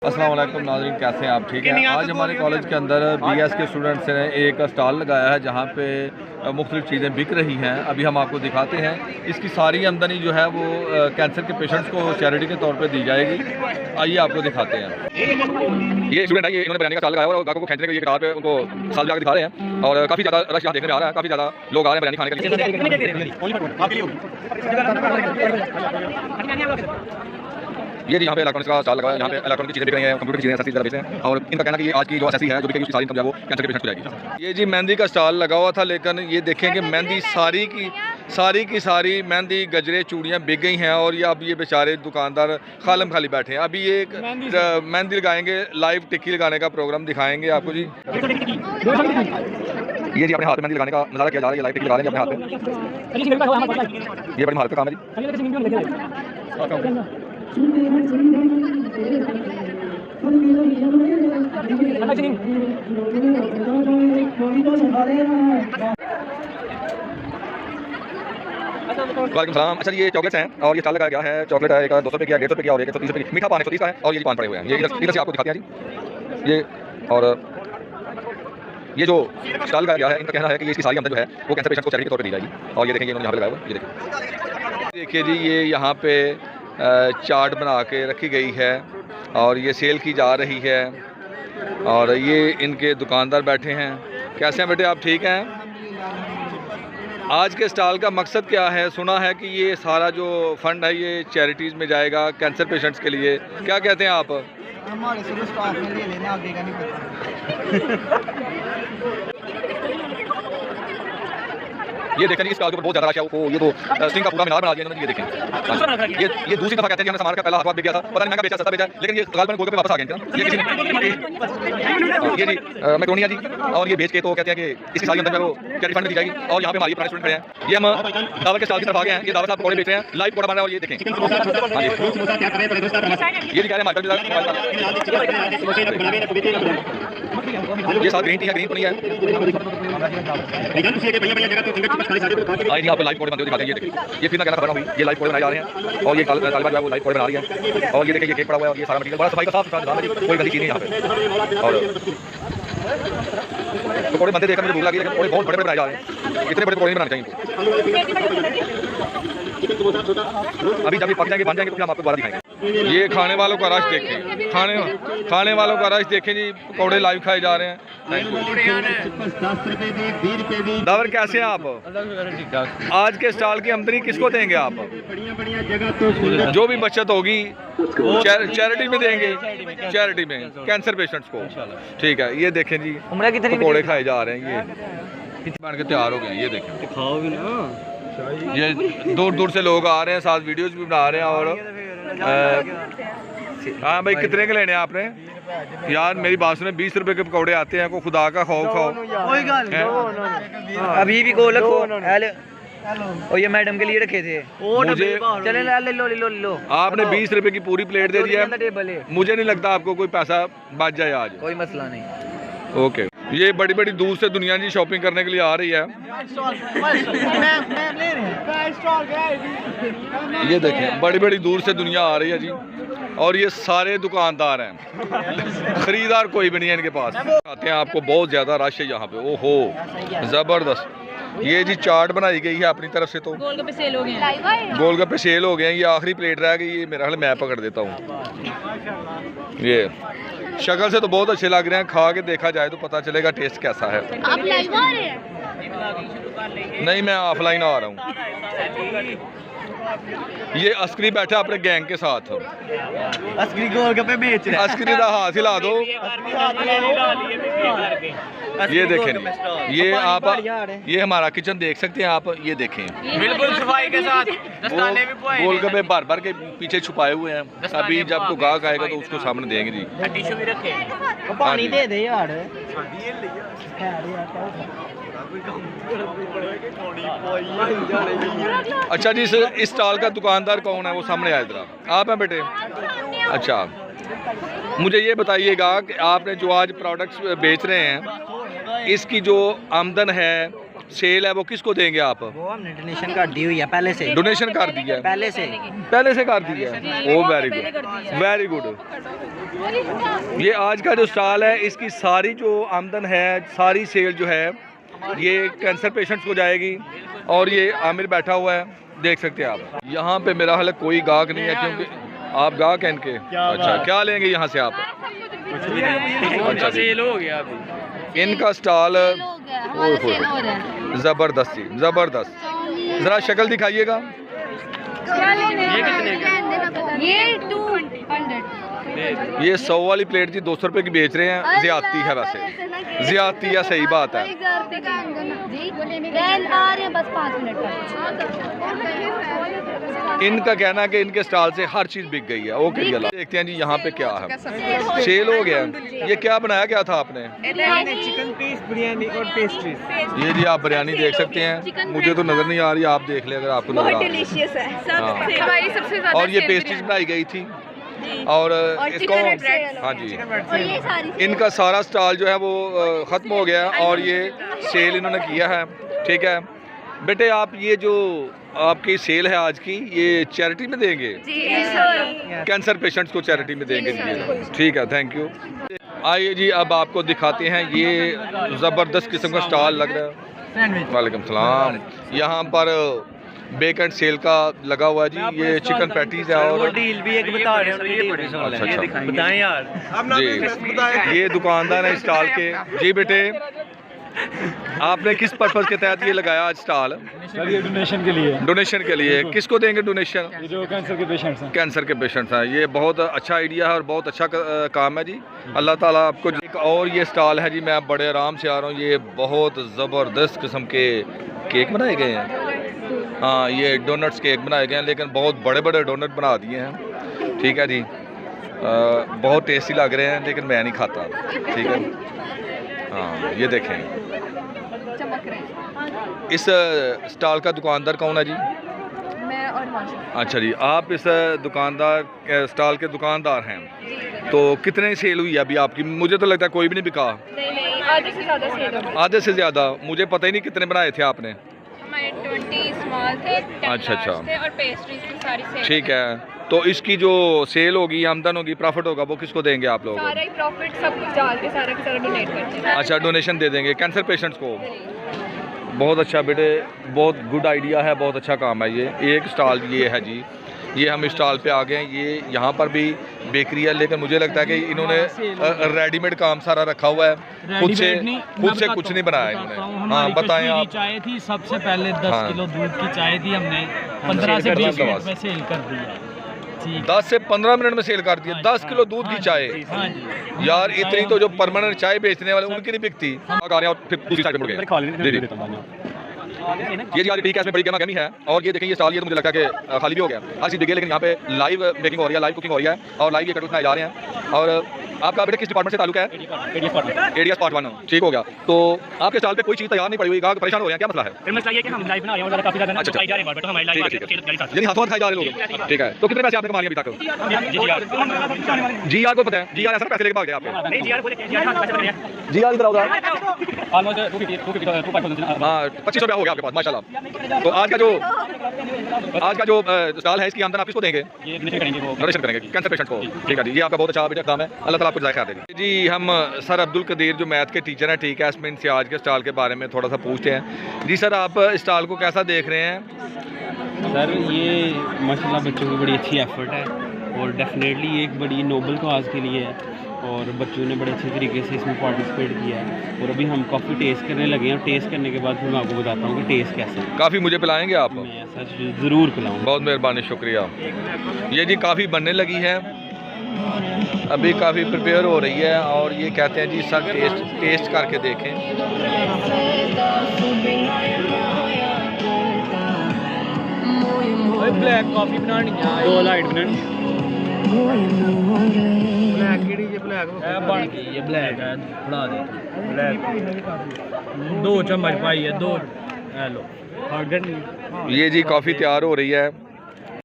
अस्सलाम वालेकुम नाज़रीन, कैसे हैं आप? ठीक है। आज हमारे कॉलेज के अंदर बीएस के स्टूडेंट्स ने एक स्टॉल लगाया है जहाँ पे मुख्तलिफ़ चीज़ें बिक रही हैं। अभी हम आपको दिखाते हैं। इसकी सारी आमदनी जो है वो कैंसर के पेशेंट्स को चैरिटी के तौर पे दी जाएगी। आइए आपको दिखाते हैं। ये स्टूडेंट है, ये इन्होंने बिरयानी का स्टॉल लगाया हुआ है और ग्राहकों को खींचने के लिए कतार पे उनको साल जाकर दिखा रहे हैं और काफ़ी ज़्यादा रश यहाँ देखने में आ रहा है। काफ़ी ज़्यादा लोग आ रहे हैं बिरयानी खाने के लिए। ये जी यहाँ पे इलेक्ट्रॉनिक्स का स्टॉल लगा है। यहाँ पे इलेक्ट्रॉनिक की चीज़ें बिक रही हैं, कंप्यूटर की चीज़ें, सस्ती बेचते हैं और इनका कहना है कि आज की जो एसएससी है जो भी सारी इनकम जो है वो कैंसर के पेशेंट को जाएगी। ये जी मेहंदी का स्टॉल लगा हुआ था, लेकिन ये देखें कि मेहंदी सारी की सारी मेहंदी गजरे चूड़ियाँ बिक गई हैं और ये अब ये बेचारे दुकानदार खालम खाली बैठे हैं। अभी ये एक मेहंदी लगाएंगे, लाइव टिक्की लगाने का प्रोग्राम दिखाएंगे आपको जी। ये जी अपने हाथ में मेहंदी लगाने का नज़ारा किया जा रहा है। ये लाइव टिक्की लगा लेंगे अपने हाथ में। ये बड़ी महारत का काम है जी। वालेकुम सलाम। अच्छा ये चॉकलेट्स हैं और ये स्टॉल लगाया गया है। चॉकलेट है, एक 200 रुपये की है, 150 रुपये की और 130 रुपये की। मीठा पान 130 का है और ये पान पड़े हुए हैं। ये इधर से आपको दिखाते हैं जी। ये और ये जो स्टॉल लगाया गया है, इनका कहना है कि इसकी सारी आमदनी जो है वो कैंसर पेशेंट को चैरिटी के तौर पे दी जाएगी। और ये देखेंगे इन्होंने यहाँ पे लगाया हुआ, ये देखिए जी। ये यहाँ पे चाट बना के रखी गई है और ये सेल की जा रही है और ये इनके दुकानदार बैठे हैं। कैसे हैं बेटे, आप ठीक हैं? आज के स्टॉल का मकसद क्या है? सुना है कि ये सारा जो फंड है ये चैरिटीज़ में जाएगा कैंसर पेशेंट्स के लिए। क्या कहते हैं आप? हमारे सिर्फ स्टाफ में ले लेना, आगे का नहीं पता। ये देखें इस स्टॉल के ऊपर बहुत ज़्यादा रश है। वो ये तो सिंह का पूरा मीनार बना दिया इन्होंने। ये देखें, ये दूसरी दफ़ा कहते हैं कि हमने सामान का पहला हाथ बिक गया था, पता नहीं महंगा बेचा सस्ता बेचा, लेकिन ये गालबन गोल पे वापस आ गए। ये किसी ने ये जी मैक्रोनिया जी और ये बेच के तो कहते हैं कि इसकी सारी आमदनी वो चैरिटी फंड में दी जाएगी। और यहाँ पे हमारे पुराने स्टूडेंट खड़े हैं। ये हम दावत के स्टॉल की तरफ आ गए हैं। ये दावत साहब पकौड़े बेच रहे हैं, लाइव पकौड़ा बन रहा है और ये देखें। हाँ जी, ये भी कह रहे हैं मार्केट ये साथ ग्रीन टी है, ग्रीन तो नहीं है। आज यहाँ पे लाइव पकौड़े बनते हुए दिखाते हैं। ये देखिए, ये फिर ना कहना खबर हुई, ये लाइव पकौड़े बनाए जा रहे हैं और ये तालिबा जो है वो लाइव पकौड़े बना रही है। और ये देखिए ये केक पड़ा हुआ है और ये सारा मटीरियल बड़ा सफाई का साफ सुथरा है, कोई गंदी चीज़ नहीं यहाँ पे। और पकौड़े बनते देखकर मुझे भूख लगी, लेकिन पकौड़े बहुत बड़े बड़े बनाए जा रहे हैं। इतने बड़े पकौड़े नहीं बनाने चाहिए। अभी जब ये पक जाएंगे बन जाएंगे तो फिर हम आपको दोबारा दिखाएंगे। ये खाने वालों का रश देखें, खाने वालों का रश देखें जी। पकौड़े लाइव खाए जा रहे हैं। दावर कैसे हैं आप? आज के स्टॉल की आमदनी किसको देंगे आप? जो भी बचत होगी चैरिटी में देंगे, चैरिटी में कैंसर पेशेंट्स को। ठीक है, ये देखें जी पकौड़े खाए जा रहे हैं। ये बन के तैयार हो गए। ये देखें, खाओ भी ना। ये दूर दूर से लोग आ रहे हैं, साथ वीडियोस भी बना रहे हैं। और हाँ भाई, कितने के लेने हैं आपने? यार मेरी बात सुने, 20 रुपए के पकौड़े आते हैं, को खुदा का खाओ। अभी भी गोल और ये मैडम के लिए रखे थे। मुझे चले ले लो। आपने 20 रुपए की पूरी प्लेट दे दी है। मुझे नहीं लगता आपको कोई पैसा बच जाए आज। कोई मसला नहीं। ओके, ये बड़ी बड़ी दूर से दुनिया जी शॉपिंग करने के लिए आ रही है। ये देखें, बड़ी बड़ी दूर से दुनिया आ रही है जी। और ये सारे दुकानदार हैं, खरीदार कोई भी नहीं है इनके पास। आते हैं, आपको बहुत ज़्यादा रश है यहाँ पे। ओहो ज़बरदस्त। ये जी चाट बनाई गई है अपनी तरफ से। तो गोलगप्पे सेल हो गए हैं। गोलगप्पे सेल हो गए हैं। ये आखिरी प्लेट रह गई। ये मेरा हाल मैं पकड़ देता हूँ। ये शक्ल से तो बहुत अच्छे लग रहे हैं, खा के देखा जाए तो पता चलेगा टेस्ट कैसा है। आप लाइव आ रहे हैं? नहीं, मैं ऑफलाइन आ रहा हूँ। ये अस्करी बैठा अपने गैंग के साथ। अस्करी गोलगप्पे बेच रहे हैं। अस्करी का हाथ हिला दो। ये देखें, ये आप ये हमारा किचन देख सकते हैं आप। ये देखें, बिल्कुल सफाई के साथ। दस्ताने भी पुआए, गोलगप्पे भर भर के पीछे छुपाए हुए हैं। अभी जब कोई गाहक आएगा तो उसको सामने देंगे जी। टिश्यू भी रखे, पानी दे दे यार। अच्छा जी, इस स्टॉल का दुकानदार कौन है? वो सामने आए जरा। आप हैं बेटे? अच्छा, मुझे ये बताइएगा कि आपने जो आज प्रोडक्ट्स बेच रहे हैं, इसकी जो आमदन है सेल है वो किसको देंगे आप? वो हमने डोनेशन कर दी हुई है पहले से। डोनेशन कर दिया है? पहले से कर दिया है। ओ वेरी गुड, वेरी गुड। ये आज का जो स्टॉल है इसकी सारी जो आमदन है, सारी सेल जो है ये कैंसर पेशेंट्स को जाएगी। और ये आमिर बैठा हुआ है, देख सकते हैं आप। यहाँ पे मेरा हाल कोई गाहक नहीं है, क्योंकि आप गाहक हैं इनके। अच्छा, क्या लेंगे यहाँ से आप? अच्छा, सेल हो गया अभी। इनका स्टॉल जबरदस्त ही जबरदस्त। जरा शक्ल दिखाइएगा। ये 200 ये 100 वाली प्लेट जी 200 रुपए की बेच रहे हैं। ज्यादती है, वैसे ज्यादती है, सही बात है। बस 5 मिनट। इनका कहना है कि इनके स्टॉल से हर चीज बिक गई है। ओके जी, देखते हैं जी यहाँ पे क्या है। सेल हो गया। ये क्या बनाया क्या था आपने? चिकन पीस, बिरयानी और पेस्ट्रीज। ये जी आप बिरयानी देख सकते हैं, मुझे तो नजर नहीं आ रही, आप देख ले अगर आपको नजर आ रही है। और ये पेस्ट्रीज बनाई गई थी और इसको हाँ जी, इनका सारा स्टॉल जो है वो ख़त्म हो गया और ये सेल इन्होंने किया है। ठीक है बेटे, आप ये जो आपकी सेल है आज की, ये चैरिटी में देंगे? कैंसर पेशेंट्स को चैरिटी में देंगे जी। ठीक है, थैंक यू। आइए जी, अब आपको दिखाते हैं। ये ज़बरदस्त किस्म का स्टॉल लग रहा है। वालेकुम सलाम। यहाँ पर बेक एंड सेल का लगा हुआ है जी। ये चिकन पैटीज है और डील भी एक बता रहे हैं। अच्छा बताएं यार जी, ये दुकानदार है स्टॉल के। जी बेटे, आपने किस पर्पज़ के तहत ये लगाया आज स्टॉल? सर ये डोनेशन के लिए। डोनेशन के लिए। किसको देंगे डोनेशन? ये जो कैंसर के पेशेंट्स हैं। कैंसर के पेशेंट्स हैं। ये बहुत अच्छा आइडिया है और बहुत अच्छा काम है जी। अल्लाह ताला आपको। एक और ये स्टॉल है जी, मैं बड़े आराम से आ रहा हूँ। ये बहुत ज़बरदस्त किस्म के केक बनाए गए हैं। हाँ, ये डोनट्स केक बनाए गए हैं, लेकिन बहुत बड़े बड़े डोनट बना दिए हैं। ठीक है जी, बहुत टेस्टी लग रहे हैं, लेकिन मैं नहीं खाता। ठीक है, हाँ ये देखें। इस स्टॉल का दुकानदार कौन है जी? मैं और माशा। अच्छा जी, आप इस दुकानदार स्टॉल के दुकानदार हैं। तो कितने सेल हुई है अभी आपकी? मुझे तो लगता है कोई भी नहीं बिका। नहीं, आधे से ज़्यादा सेल हो। आधे से ज़्यादा? मुझे पता ही नहीं कितने बनाए थे आपने। हमारे 20 स्मॉल थे, 10 अच्छा large थे और पेस्ट्रीज की सारी सेल। ठीक है, तो इसकी जो सेल होगी, आमदन होगी, प्रॉफिट होगा, वो किसको देंगे आप लोग? सारा ही प्रॉफिट सब कुछ डाल के सारा का सारा डोनेट करते हैं। अच्छा, डोनेशन दे देंगे कैंसर पेशेंट्स को। बहुत अच्छा बेटे, बहुत गुड आइडिया है, बहुत अच्छा काम है ये। एक स्टॉल ये है जी, ये हम स्टॉल पे आ गए हैं। ये यहाँ पर भी बेकरी है, लेकिन मुझे लगता है कि इन्होंने रेडीमेड काम सारा रखा हुआ है। खुद से कुछ नहीं बनाया इन्होंने। हाँ बताएं आप। चाय थी सबसे पहले 10 हाँ। किलो दूध की चाय थी, हमने 15 से 20 मिनट में सेल कर दी। 10 से 15 मिनट में सेल कर दिया। 10 किलो दूध की चाय। हाँ जी। यार इतनी तो जो परमानेंट चाय बेचने वाले उनकी नहीं बिकती। आ रहे हैं और फिर दूसरी साइड पे मुड़ गए। जी जी। ये जी आज ठीक है, इसमें बड़ी गहमा गहमी है। और ये देखें, ये स्टॉल ये तो मुझे लगता है कि खाली भी हो गया, हर चीज़ बिके, लेकिन यहाँ पे लाइव बेकिंग हो रही है, लाइव कुकिंग हो रही है और लाइव ये कटोरे बनाए जा रहे हैं। और आपका बेटा किस डिपार्टमेंट से ताल्लुक है? ADS part 1। ठीक हो गया। तो आपके स्टॉल पे कोई चीज़ तैयार नहीं पड़ी हुई, गाहक परेशान हो रहे हैं, क्या मसला है? मसला ये कि हम लाइव बना रहे हैं और काफी ज्यादा अच्छा, खाई जा रहे हैं, तो हमारी लाइव यानी हाथों हाथ खाए जा रहे लोग। ठीक है, तो कितने पैसे आपने कमा लिए अभी तक? जी यार को पता है? जी यार ऐसा पैसे लेके भाग गए आपके? नहीं जी यार बोले जी यार जी यार इधर आओ। ऑलमोस्ट 250 हाँ, 2500 रुपया हो गया आपके पास, माशाल्लाह। तो आज का जो स्टॉल है, इसकी आमदन आप इसको देंगे? ये डोनेशन करेंगे, वो डोनेशन करेंगे कैंसर पेशेंट को। ठीक है जी, ये आपका बहुत अच्छा बेटा काम है, अल्लाह ताला आपको जायका देगी जी। हम सर अब्दुल कदीर जो मैथ के टीचर हैं, ठीक है, इसमें इनसे आज के स्टॉल के बारे में थोड़ा सा पूछते हैं। जी सर, आप स्टॉल को कैसा देख रहे हैं? सर ये माशाल्लाह बच्चों की बड़ी अच्छी एफर्ट है और डेफिनेटली एक बड़ी नोबल कॉज के लिए है और बच्चों ने बड़े अच्छे तरीके से इसमें पार्टिसिपेट किया है। और अभी हम कॉफ़ी टेस्ट करने लगे हैं और टेस्ट करने के बाद फिर मैं आपको बताता हूँ कि टेस्ट कैसा है। काफ़ी मुझे पिलाएंगे आप? मैं सच ज़रूर पिलाऊँगा। बहुत मेहरबानी, शुक्रिया। ये जी काफ़ी बनने लगी है, अभी काफ़ी प्रिपेयर हो रही है और ये कहते हैं जी सर टेस्ट करके देखें। ब्लैक कॉफी बनानी है, 2 लाइट बनानी। ब्लैक केड़ी जे ब्लैक बन गई, ये ब्लैक है, बढ़ा दे ब्लैक 2 चम्मच पाई है, 2 हेलो। ये जी कॉफ़ी तैयार हो रही है।